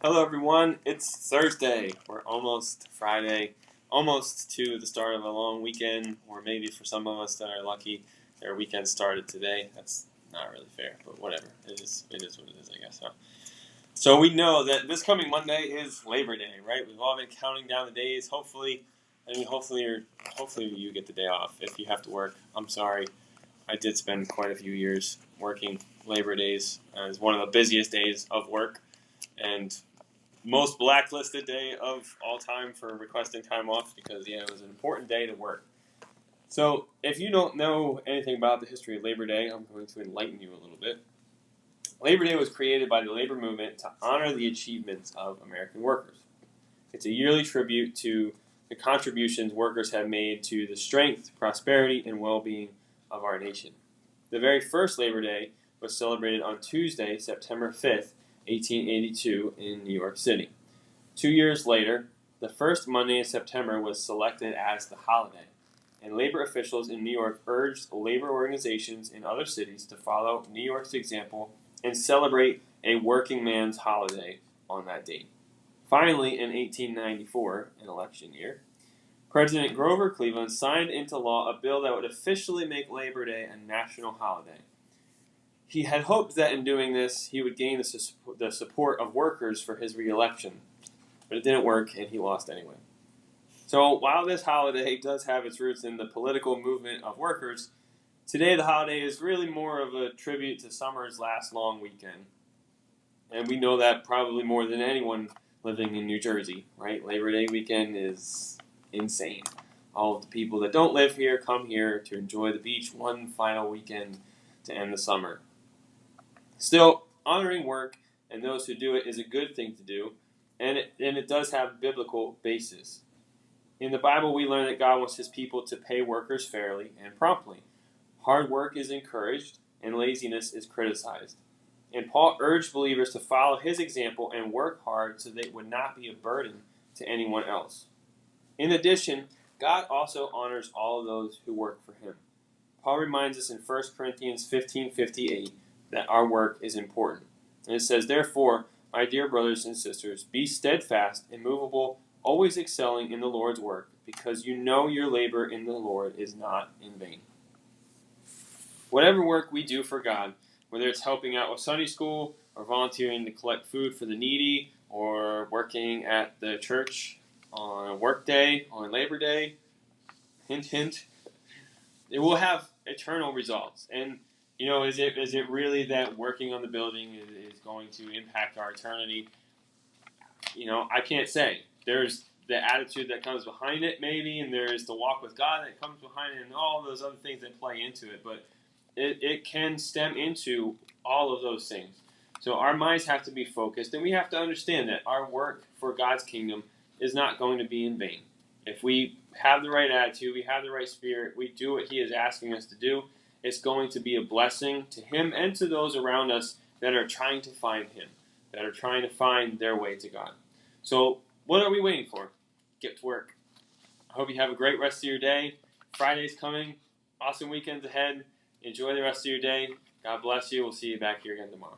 Hello, everyone. It's Thursday. We're almost Friday, almost to the start of a long weekend, or maybe for some of us that are lucky, their weekend started today. That's not really fair, but whatever. It is what it is, I guess. So we know that this coming Monday is Labor Day, right? We've all been counting down the days. Hopefully you get the day off. If you have to work, I'm sorry. I did spend quite a few years working Labor Days. It's one of the busiest days of work, and most blacklisted day of all time for requesting time off because, it was an important day to work. So, if you don't know anything about the history of Labor Day, I'm going to enlighten you a little bit. Labor Day was created by the labor movement to honor the achievements of American workers. It's a yearly tribute to the contributions workers have made to the strength, prosperity, and well-being of our nation. The very first Labor Day was celebrated on Tuesday, September 5th, 1882, in New York City. 2 years later, the first Monday in September was selected as the holiday, and labor officials in New York urged labor organizations in other cities to follow New York's example and celebrate a working man's holiday on that date. Finally, in 1894, an election year, President Grover Cleveland signed into law a bill that would officially make Labor Day a national holiday. He had hoped that in doing this, he would gain the support of workers for his re-election, but it didn't work, and he lost anyway. So while this holiday does have its roots in the political movement of workers, today the holiday is really more of a tribute to summer's last long weekend. And we know that probably more than anyone living in New Jersey, right? Labor Day weekend is insane. All of the people that don't live here come here to enjoy the beach one final weekend to end the summer. Still, honoring work and those who do it is a good thing to do, and it does have biblical basis. In the Bible, we learn that God wants His people to pay workers fairly and promptly. Hard work is encouraged, and laziness is criticized. And Paul urged believers to follow his example and work hard so they would not be a burden to anyone else. In addition, God also honors all of those who work for Him. Paul reminds us in 1 Corinthians 15:58 that our work is important. And it says, "Therefore, my dear brothers and sisters, be steadfast, immovable, always excelling in the Lord's work, because you know your labor in the Lord is not in vain." Whatever work we do for God, whether it's helping out with Sunday school, or volunteering to collect food for the needy, or working at the church on a work day, on Labor Day, hint, hint, it will have eternal results. And is it really that working on the building is going to impact our eternity? I can't say. There's the attitude that comes behind it, maybe, and there's the walk with God that comes behind it, and all those other things that play into it. But it can stem into all of those things. So our minds have to be focused, and we have to understand that our work for God's kingdom is not going to be in vain. If we have the right attitude, we have the right spirit, we do what He is asking us to do, it's going to be a blessing to Him and to those around us that are trying to find Him, that are trying to find their way to God. So what are we waiting for? Get to work. I hope you have a great rest of your day. Friday's coming. Awesome weekends ahead. Enjoy the rest of your day. God bless you. We'll see you back here again tomorrow.